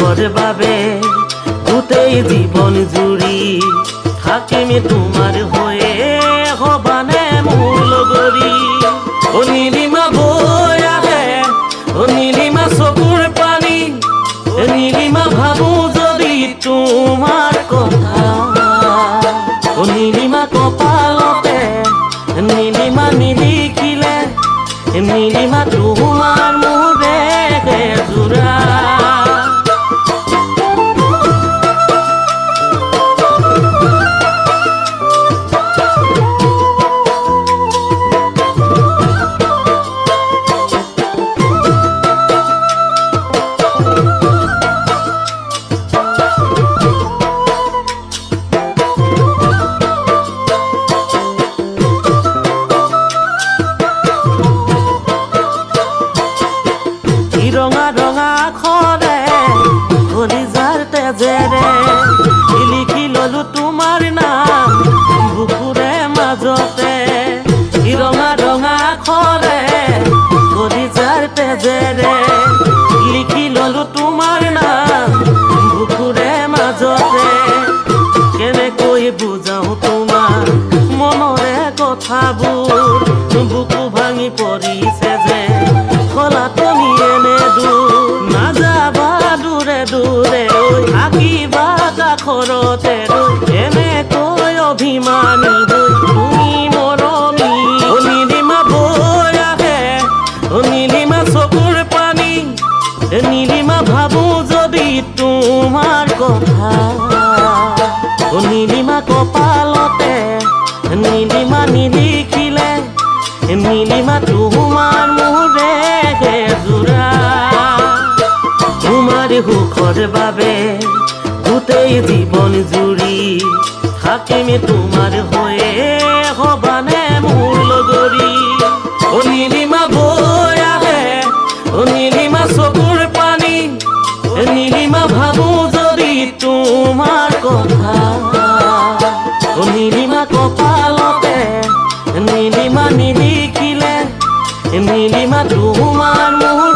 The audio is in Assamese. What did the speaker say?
সুখৰ বাবে গোটেই জীৱন জুৰি থাকিম তোমাৰ হৈয়ে হবানে মোৰ লগৰী ও নীলিমা বৈ আহে ও নীলিমা চকুৰ পানী নীলিমা ভাবো যদি তোমাৰ কথা ও নীলিমা কপালতে নীলিমা নিলিখিলে নীলিমা তোমাৰ মোৰে জোৰা ৰঙা ৰঙা আখৰে কলিজাৰ তেজেৰে লিখি ললো তোমাৰ নাম বুকুৰে মাজতে ৰঙা ৰঙা আখৰে কলিজাৰ তেজেৰে লিখি ললো তোমাৰ নাম বুকুৰে মাজতে কেনেকৈ বুজাও তোমাৰ মনৰে কথাবোৰ বুকু ভাঙি পৰিছে যে খোলা তুমি এনে দূৰ নাযাবা দূৰে দূৰে থাকিবা কাষৰতে এনেকৈ অভিমানী তুমি মৰমী ও নীলিমা বৈ আহে ও নীলিমা চকুৰ পানী নীলিমা ভাবো যদি তোমাৰ কথা ও নীলিমা কপালতে নীলিমা নিলিখিলে নীলিমা তোমাৰ মোৰে জোৰা তোমাৰ সুখৰ বাবে গোটেই জীৱন জুৰি থাকিম তোমাৰ হৈয়ে হবানে মোৰ লগৰী ও নীলিমা বৈ আহে ও নীলিমা চকুৰ পানী নীলিমা ভাবো যদি তোমাৰ কথা ও নীলিমা কপালতে নীলিমা নিলিখিলে নীলিমা তোমাৰ মোৰে